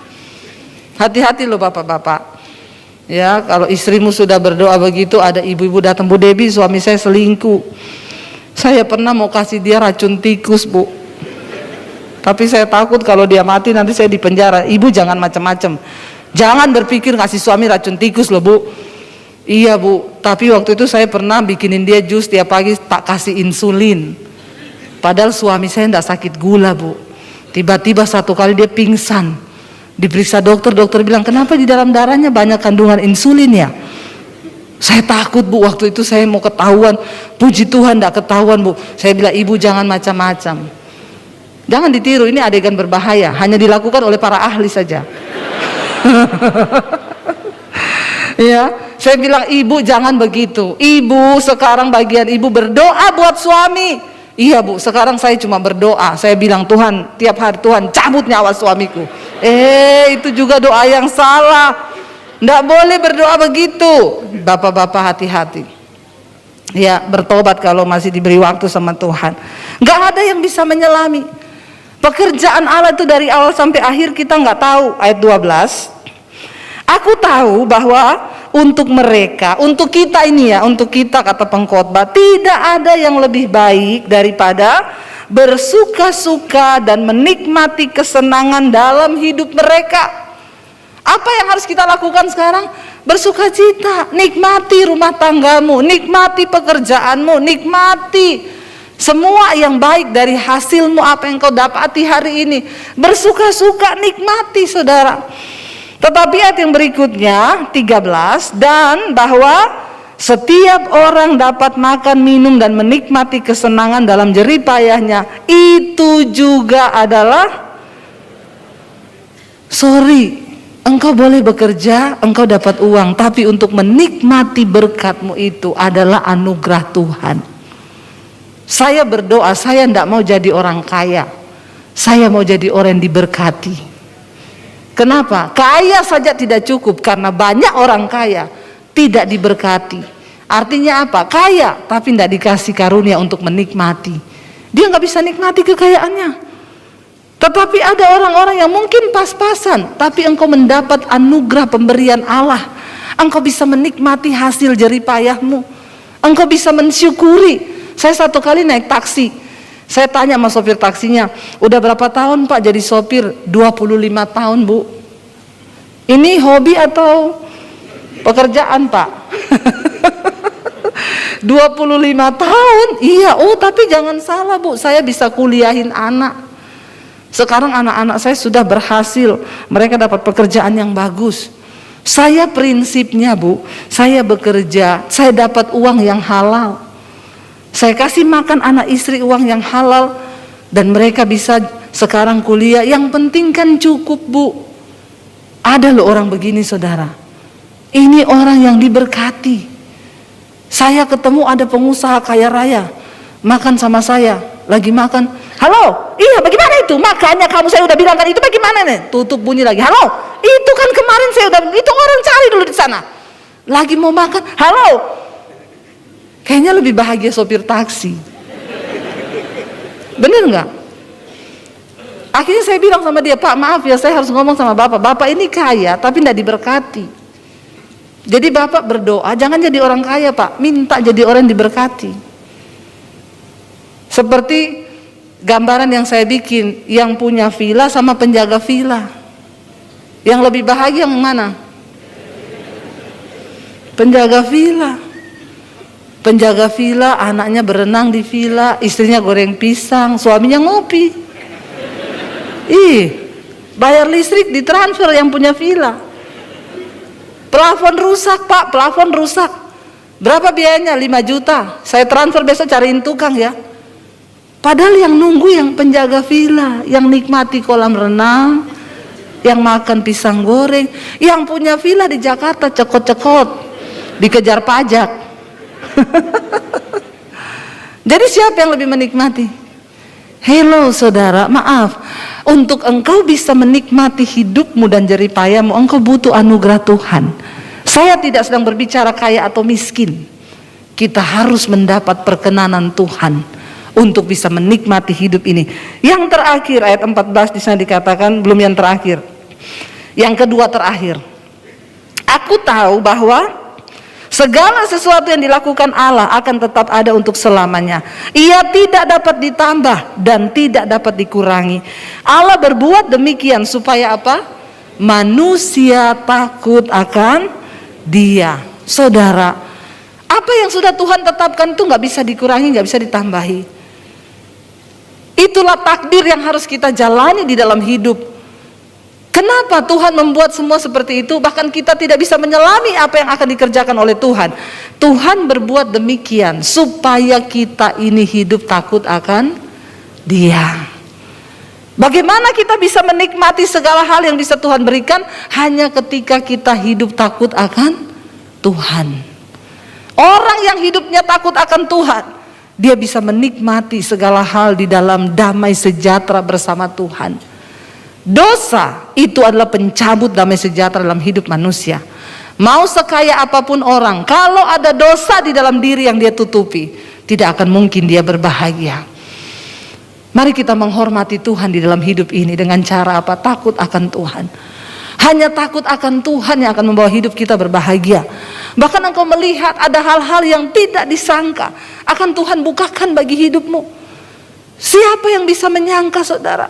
Hati-hati loh bapak-bapak. Ya, kalau istrimu sudah berdoa begitu, ada ibu-ibu datang, Bu Debbie, suami saya selingkuh. Saya pernah mau kasih dia racun tikus, Bu. Tapi saya takut kalau dia mati nanti saya dipenjara. Ibu jangan macam-macam. Jangan berpikir ngasih suami racun tikus loh, Bu. Iya, Bu. Tapi waktu itu saya pernah bikinin dia jus tiap pagi, tak kasih insulin. Padahal suami saya tidak sakit gula, Bu. Tiba-tiba satu kali dia pingsan. Diperiksa dokter, dokter bilang, kenapa di dalam darahnya banyak kandungan insulin ya? Saya takut, Bu. Waktu itu saya mau ketahuan. Puji Tuhan tidak ketahuan, Bu. Saya bilang, ibu jangan macam-macam. Jangan ditiru, ini adegan berbahaya. Hanya dilakukan oleh para ahli saja. Ya, saya bilang, ibu jangan begitu. Ibu sekarang bagian ibu berdoa buat suami. Iya, Bu, sekarang saya cuma berdoa. Saya bilang, Tuhan, tiap hari Tuhan cabut nyawa suamiku. Itu juga doa yang salah. Nggak boleh berdoa begitu. Bapak-bapak hati-hati. Ya, bertobat kalau masih diberi waktu sama Tuhan. Gak ada yang bisa menyelami. Pekerjaan Allah itu dari awal sampai akhir kita gak tahu. Ayat 12. Aku tahu bahwa untuk mereka, untuk kita ini ya, untuk kita kata pengkhotbah, tidak ada yang lebih baik daripada bersuka-suka dan menikmati kesenangan dalam hidup mereka. Apa yang harus kita lakukan sekarang? Bersukacita, nikmati rumah tanggamu, nikmati pekerjaanmu, nikmati semua yang baik dari hasilmu, apa yang kau dapati hari ini. Bersuka-suka, nikmati saudara. Tetapi ayat yang berikutnya 13, dan bahwa setiap orang dapat makan, minum dan menikmati kesenangan dalam jerih payahnya, itu juga adalah engkau boleh bekerja, engkau dapat uang, tapi untuk menikmati berkatmu itu adalah anugerah Tuhan. Saya berdoa, saya tidak mau jadi orang kaya, saya mau jadi orang yang diberkati. Kenapa? Kaya saja tidak cukup, karena banyak orang kaya tidak diberkati. Artinya apa? Kaya tapi tidak dikasih karunia untuk menikmati. Dia nggak bisa nikmati kekayaannya. Tetapi ada orang-orang yang mungkin pas-pasan, tapi engkau mendapat anugerah pemberian Allah. Engkau bisa menikmati hasil jerih payahmu. Engkau bisa mensyukuri. Saya satu kali naik taksi, saya tanya sama sopir taksinya, udah berapa tahun Pak jadi sopir? 25 tahun Bu. Ini hobi atau pekerjaan Pak? 25 tahun? Iya, oh tapi jangan salah Bu, saya bisa kuliahin anak. Sekarang anak-anak saya sudah berhasil, mereka dapat pekerjaan yang bagus. Saya prinsipnya Bu, saya bekerja, saya dapat uang yang halal. Saya kasih makan anak istri uang yang halal, dan mereka bisa sekarang kuliah. Yang penting kan cukup Bu. Ada loh orang begini saudara. Ini orang yang diberkati. Saya ketemu ada pengusaha kaya raya, makan sama saya, lagi makan. Halo, iya bagaimana itu? Makanya kamu saya udah bilang kan itu bagaimana nih? Tutup bunyi lagi. Halo, itu kan kemarin saya udah, itu orang cari dulu di sana. Lagi mau makan. Halo. Kayaknya lebih bahagia sopir taksi. Bener nggak? Akhirnya saya bilang sama dia, Pak maaf ya saya harus ngomong sama Bapak. Bapak ini kaya tapi tidak diberkati. Jadi Bapak berdoa jangan jadi orang kaya Pak, minta jadi orang yang diberkati. Seperti gambaran yang saya bikin, yang punya villa sama penjaga villa, yang lebih bahagia yang mana? Penjaga villa. Penjaga villa, anaknya berenang di villa, istrinya goreng pisang, suaminya ngopi. Bayar listrik ditransfer yang punya villa. Plafon rusak Pak, plafon rusak. Berapa biayanya? 5 juta. Saya transfer besok cariin tukang ya. Padahal yang nunggu yang penjaga villa, yang nikmati kolam renang, yang makan pisang goreng, yang punya villa di Jakarta cekot-cekot, dikejar pajak. Jadi siapa yang lebih menikmati? Hello saudara, maaf, untuk engkau bisa menikmati hidupmu dan jerih payahmu, engkau butuh anugerah Tuhan. Saya tidak sedang berbicara kaya atau miskin. Kita harus mendapat perkenanan Tuhan untuk bisa menikmati hidup ini. Yang terakhir ayat 14 di sana dikatakan, belum yang terakhir. Yang kedua terakhir. Aku tahu bahwa segala sesuatu yang dilakukan Allah akan tetap ada untuk selamanya. Ia tidak dapat ditambah dan tidak dapat dikurangi. Allah berbuat demikian supaya apa? Manusia takut akan Dia. Saudara, apa yang sudah Tuhan tetapkan itu nggak bisa dikurangi, nggak bisa ditambahi. Itulah takdir yang harus kita jalani di dalam hidup. Kenapa Tuhan membuat semua seperti itu? Bahkan kita tidak bisa menyelami apa yang akan dikerjakan oleh Tuhan. Tuhan berbuat demikian supaya kita ini hidup takut akan Dia. Bagaimana kita bisa menikmati segala hal yang bisa Tuhan berikan? Hanya ketika kita hidup takut akan Tuhan. Orang yang hidupnya takut akan Tuhan, dia bisa menikmati segala hal di dalam damai sejahtera bersama Tuhan. Dosa itu adalah pencabut damai sejahtera dalam hidup manusia. Mau sekaya apapun orang, kalau ada dosa di dalam diri yang dia tutupi, tidak akan mungkin dia berbahagia. Mari kita menghormati Tuhan di dalam hidup ini dengan cara apa? Takut akan Tuhan. Hanya takut akan Tuhan yang akan membawa hidup kita berbahagia. Bahkan engkau melihat ada hal-hal yang tidak disangka akan Tuhan bukakan bagi hidupmu. Siapa yang bisa menyangka, saudara?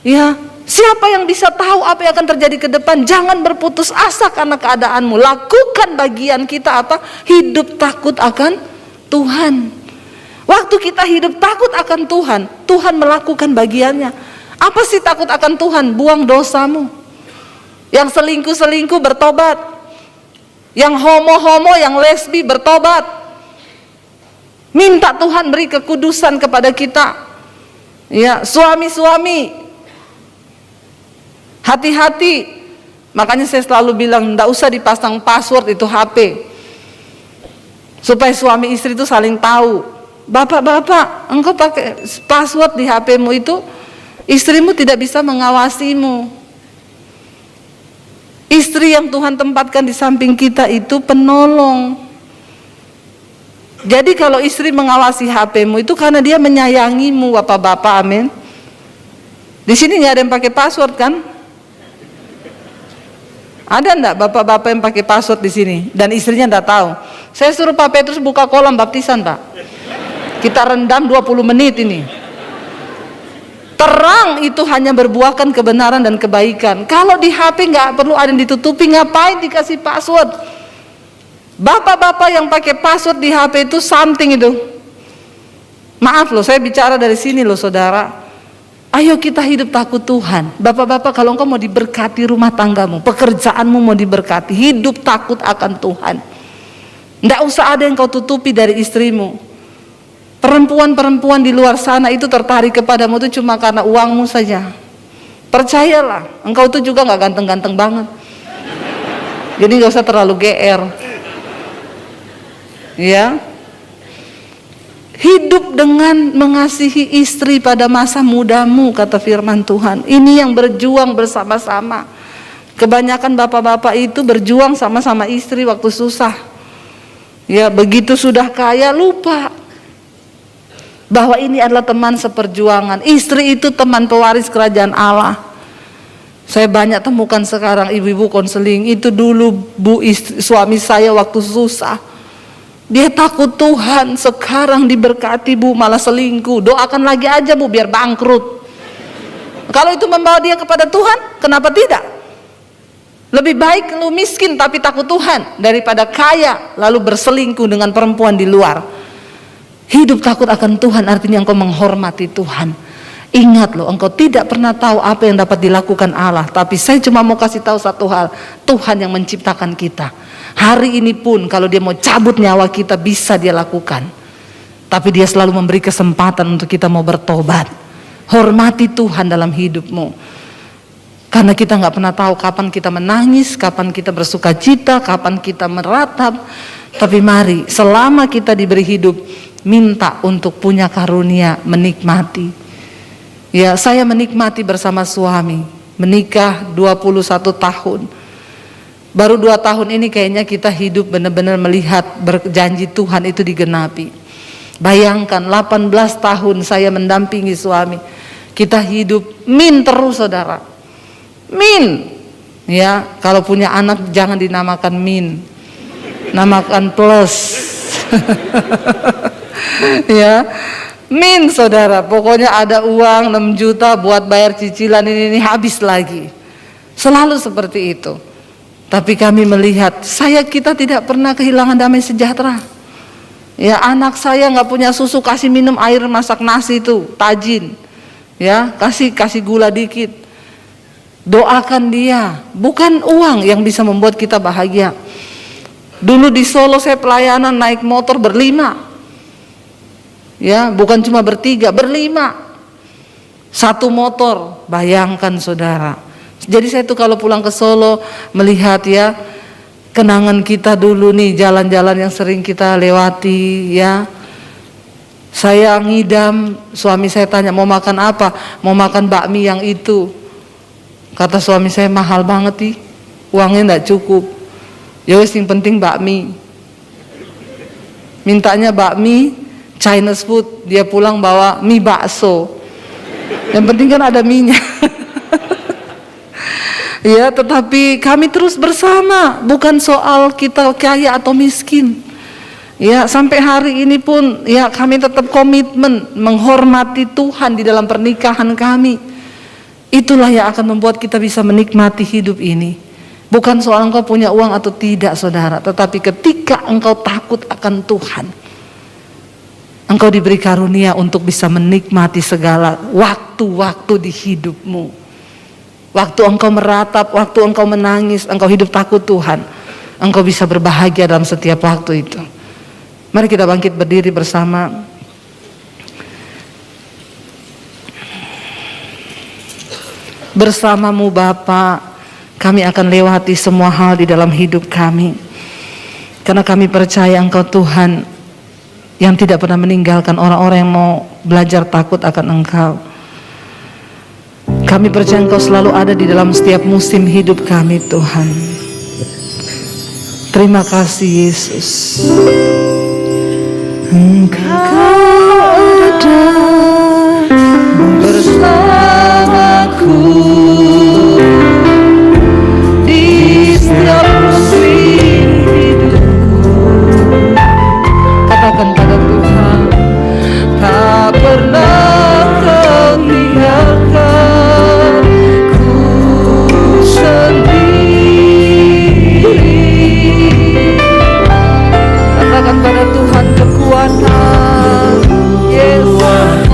Ya, siapa yang bisa tahu apa yang akan terjadi ke depan? Jangan berputus asa karena keadaanmu. Lakukan bagian kita apa? Hidup takut akan Tuhan. Waktu kita hidup takut akan Tuhan, Tuhan melakukan bagiannya. Apa sih takut akan Tuhan? Buang dosamu. Yang selingkuh-selingkuh bertobat. Yang homo-homo, yang lesbi bertobat. Minta Tuhan beri kekudusan kepada kita. Ya, suami-suami, hati-hati. Makanya saya selalu bilang, tidak usah dipasang password itu HP, supaya suami istri itu saling tahu. Bapak-bapak, engkau pakai password di HP-mu itu, istrimu tidak bisa mengawasimu. Istri yang Tuhan tempatkan di samping kita itu penolong. Jadi kalau istri mengawasi HP-mu itu karena dia menyayangimu, bapak-bapak, amin. Di sini nggak ada yang pakai password kan? Ada enggak bapak-bapak yang pakai password di sini dan istrinya enggak tahu? Saya suruh Pak Petrus buka kolam baptisan, Pak. Kita rendam 20 menit ini. Terang itu hanya berbuahkan kebenaran dan kebaikan. Kalau di HP nggak perlu ada yang ditutupi, ngapain dikasih password? Bapak-bapak yang pakai password di HP itu something itu. Maaf loh, saya bicara dari sini loh, saudara. Ayo kita hidup takut Tuhan. Bapak-bapak, kalau engkau mau diberkati rumah tanggamu, pekerjaanmu mau diberkati, hidup takut akan Tuhan. Nggak usah ada yang kau tutupi dari istrimu. Perempuan-perempuan di luar sana itu tertarik kepadamu itu cuma karena uangmu saja. Percayalah, engkau itu juga nggak ganteng-ganteng banget. Jadi nggak usah terlalu GR. Ya, hidup dengan mengasihi istri pada masa mudamu, kata firman Tuhan. Ini yang berjuang bersama-sama. Kebanyakan bapak-bapak itu berjuang sama-sama istri waktu susah. Ya, begitu sudah kaya lupa bahwa ini adalah teman seperjuangan. Istri itu teman pewaris kerajaan Allah. Saya banyak temukan sekarang ibu-ibu konseling itu dulu suami saya waktu susah. Dia takut Tuhan, sekarang diberkati bu, malah selingkuh. Doakan lagi aja bu, biar bangkrut. Kalau itu membawa dia kepada Tuhan, kenapa tidak? Lebih baik lu miskin tapi takut Tuhan, daripada kaya lalu berselingkuh dengan perempuan di luar. Hidup takut akan Tuhan artinya engkau menghormati Tuhan. Ingat loh, engkau tidak pernah tahu apa yang dapat dilakukan Allah. Tapi saya cuma mau kasih tahu satu hal, Tuhan yang menciptakan kita. Hari ini pun kalau dia mau cabut nyawa kita, bisa dia lakukan. Tapi dia selalu memberi kesempatan untuk kita mau bertobat. Hormati Tuhan dalam hidupmu. Karena kita nggak pernah tahu kapan kita menangis, kapan kita bersuka cita, kapan kita meratap. Tapi mari, selama kita diberi hidup, minta untuk punya karunia menikmati. Ya, saya menikmati bersama suami. Menikah 21 tahun. Baru 2 tahun ini kayaknya kita hidup benar-benar melihat berjanji Tuhan itu digenapi. Bayangkan 18 tahun saya mendampingi suami. Kita hidup min terus, saudara. Min. Ya, kalau punya anak jangan dinamakan min. Namakan plus. Ya. Min, saudara. Pokoknya ada uang 6 juta buat bayar cicilan ini habis lagi. Selalu seperti itu. Tapi kami melihat, kita tidak pernah kehilangan damai sejahtera. Ya, anak saya nggak punya susu, kasih minum air masak nasi itu, tajin. Ya, kasih gula dikit. Doakan dia, bukan uang yang bisa membuat kita bahagia. Dulu di Solo saya pelayanan naik motor berlima. Ya, bukan cuma bertiga, berlima. Satu motor, bayangkan saudara. Jadi saya tuh kalau pulang ke Solo melihat ya kenangan kita dulu nih, jalan-jalan yang sering kita lewati ya. Saya ngidam, suami saya tanya mau makan apa? Mau makan bakmi yang itu. Kata suami saya mahal banget nih, uangnya enggak cukup. Ya wes yang penting bakmi. Mintanya bakmi, Chinese food, dia pulang bawa mie bakso. Yang penting kan ada minyak. Ya, tetapi kami terus bersama, bukan soal kita kaya atau miskin. Ya, sampai hari ini pun ya kami tetap komitmen menghormati Tuhan di dalam pernikahan kami. Itulah yang akan membuat kita bisa menikmati hidup ini. Bukan soal engkau punya uang atau tidak, saudara, tetapi ketika engkau takut akan Tuhan, engkau diberi karunia untuk bisa menikmati segala waktu-waktu di hidupmu. Waktu engkau meratap, waktu engkau menangis, engkau hidup takut Tuhan, engkau bisa berbahagia dalam setiap waktu itu. Mari kita bangkit berdiri bersama. Bersamamu Bapa, kami akan lewati semua hal di dalam hidup kami. Karena kami percaya Engkau Tuhan yang tidak pernah meninggalkan orang-orang yang mau belajar takut akan Engkau. Kami percaya Engkau selalu ada di dalam setiap musim hidup kami, Tuhan. Terima kasih Yesus. Engkau ada bersamaku di setiap musim hidupku. Katakan pada Tuhan, tak pernah Kau tinggalkan ku sendiri. Katakan pada Tuhan kekuatan Yesus.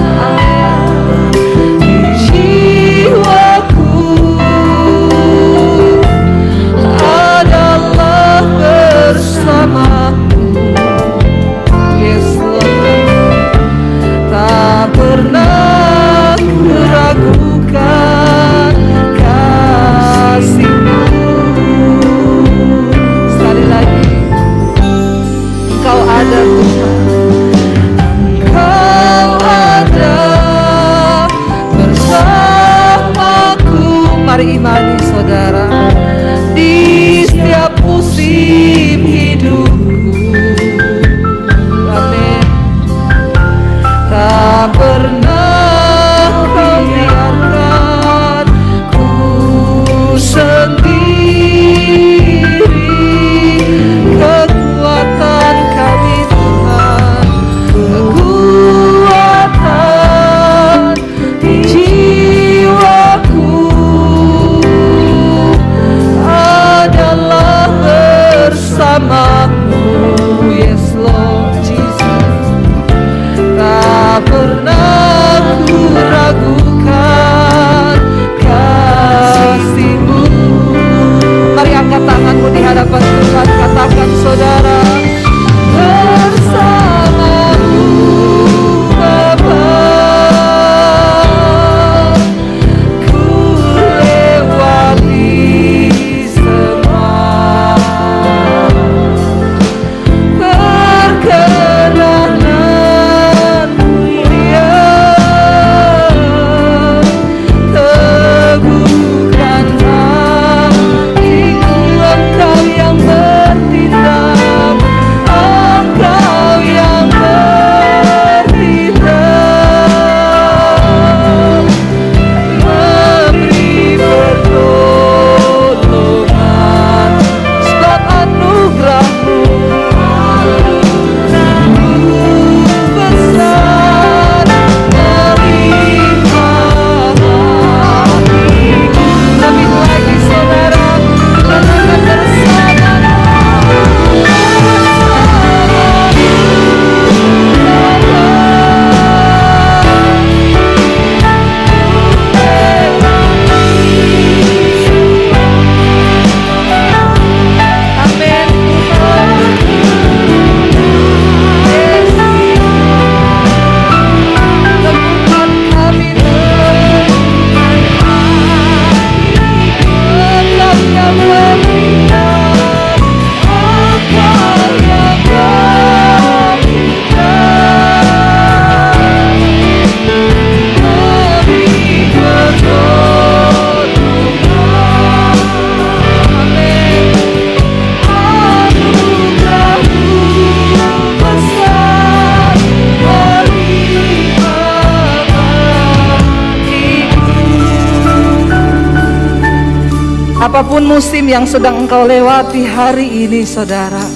Apapun musim yang sedang engkau lewati hari ini, saudara,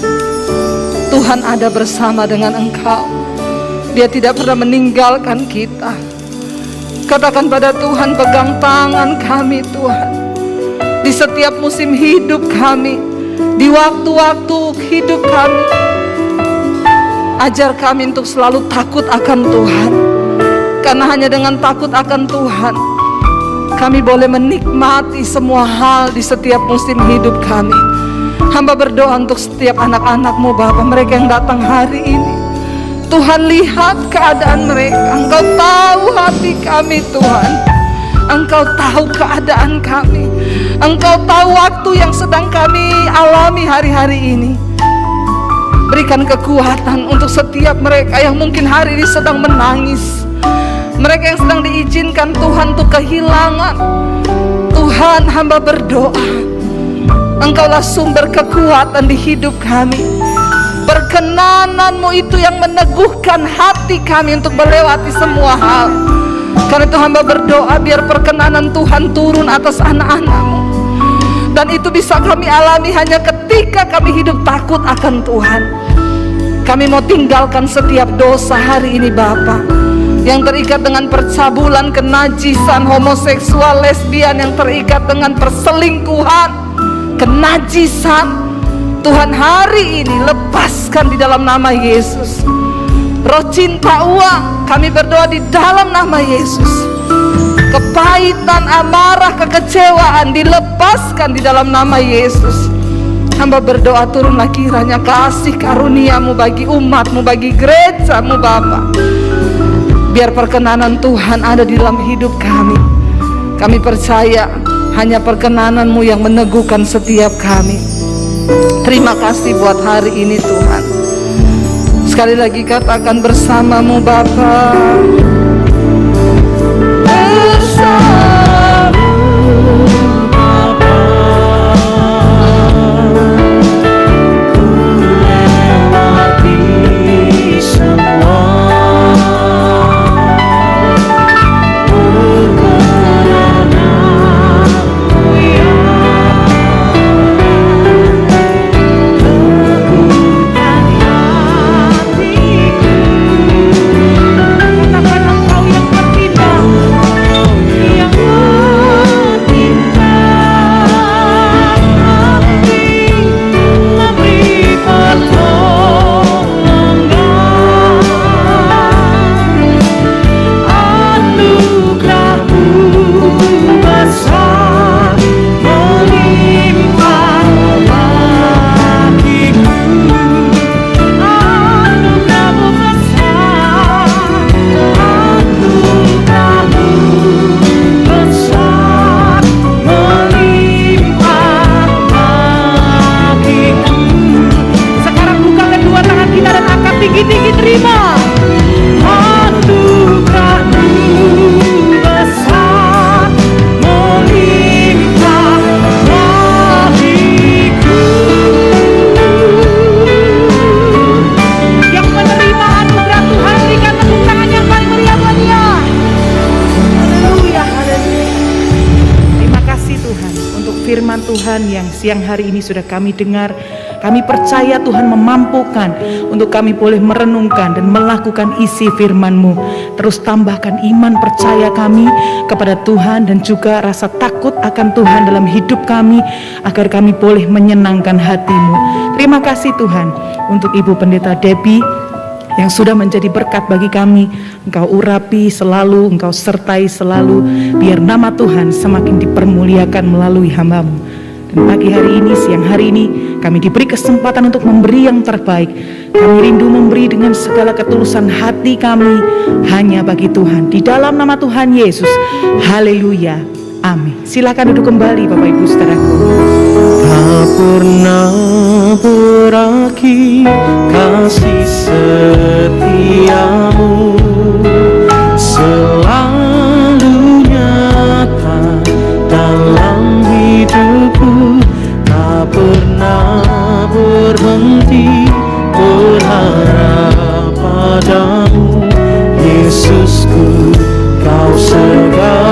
Tuhan ada bersama dengan engkau. Dia tidak pernah meninggalkan kita. Katakan pada Tuhan, pegang tangan kami Tuhan, di setiap musim hidup kami, di waktu-waktu hidup kami. Ajar kami untuk selalu takut akan Tuhan, karena hanya dengan takut akan Tuhan kami boleh menikmati semua hal di setiap musim hidup kami. Hamba berdoa untuk setiap anak-anak-Mu Bapa, mereka yang datang hari ini. Tuhan, lihat keadaan mereka. Engkau tahu hati kami Tuhan. Engkau tahu keadaan kami. Engkau tahu waktu yang sedang kami alami hari-hari ini. Berikan kekuatan untuk setiap mereka yang mungkin hari ini sedang menangis, mereka yang sedang diizinkan Tuhan untuk kehilangan. Tuhan, hamba berdoa, Engkaulah sumber kekuatan di hidup kami. Perkenanan-Mu itu yang meneguhkan hati kami untuk melewati semua hal. Karena itu hamba berdoa, biar perkenanan Tuhan turun atas anak-anak-Mu, dan itu bisa kami alami hanya ketika kami hidup takut akan Tuhan. Kami mau tinggalkan setiap dosa hari ini Bapa, yang terikat dengan percabulan, kenajisan, homoseksual, lesbian, yang terikat dengan perselingkuhan, kenajisan. Tuhan, hari ini lepaskan di dalam nama Yesus. Roh cinta uang, kami berdoa di dalam nama Yesus. Kepahitan, amarah, kekecewaan dilepaskan di dalam nama Yesus. Hamba berdoa, turunlah kiranya kasih karunia-Mu bagi umat-Mu, bagi gereja-Mu Bapa. Biar perkenanan Tuhan ada di dalam hidup kami. Kami percaya hanya perkenanan-Mu yang meneguhkan setiap kami. Terima kasih buat hari ini Tuhan. Sekali lagi katakan, bersama-Mu Bapa. firman Tuhan yang siang hari ini sudah kami dengar. Kami percaya Tuhan memampukan untuk kami boleh merenungkan dan melakukan isi firman-Mu. Terus tambahkan iman percaya kami kepada Tuhan dan juga rasa takut akan Tuhan dalam hidup kami, agar kami boleh menyenangkan hati-Mu. Terima kasih Tuhan untuk Ibu Pendeta Debbie yang sudah menjadi berkat bagi kami. Engkau urapi selalu, Engkau sertai selalu, biar nama Tuhan semakin dipermuliakan melalui hamba-Mu. Dan pagi hari ini, siang hari ini, kami diberi kesempatan untuk memberi yang terbaik. Kami rindu memberi dengan segala ketulusan hati kami hanya bagi Tuhan. Di dalam nama Tuhan Yesus, haleluya, amin. Silakan duduk kembali Bapak Ibu Saudaraku. Tak pernah berakhir kasih setiamu, selalu nyata dalam hidupku. Tak pernah berhenti berharap padamu, Yesusku, Kau segalanya.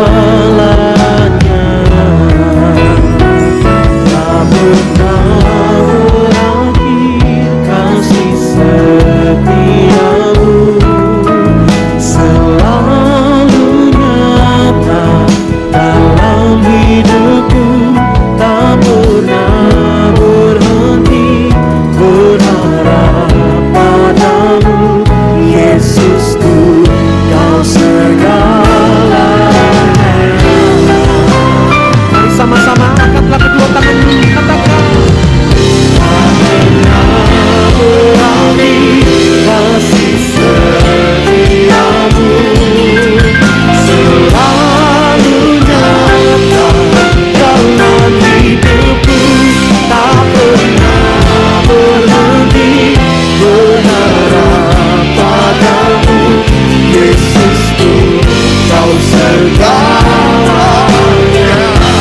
segalanya.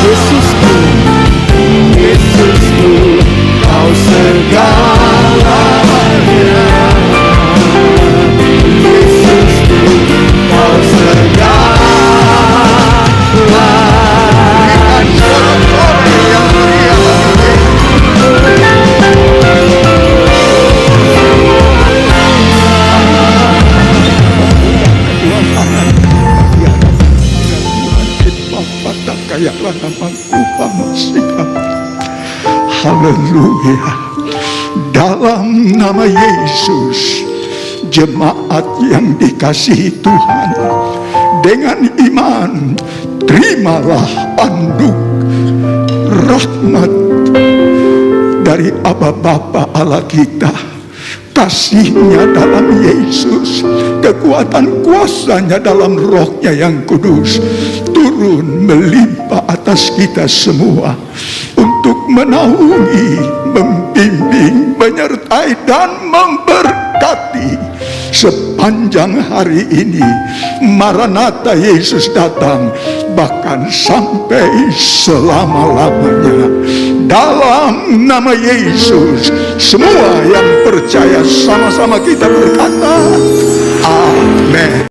Yesusku, Yesusku, kau segalanya. Yesusku, kau segalanya. Haleluya. Dalam nama Yesus, jemaat yang dikasihi Tuhan, dengan iman terimalah anugerah rahmat dari Aba Bapa Allah kita, kasihnya dalam Yesus, kekuatan kuasanya dalam Rohnya yang kudus turun melimpah atas kita semua untuk menaungi, membimbing, menyertai dan memberkati sepanjang hari ini. Maranatha, Yesus datang, bahkan sampai selama-lamanya. Dalam nama Yesus, semua yang percaya sama-sama kita berkata, amin.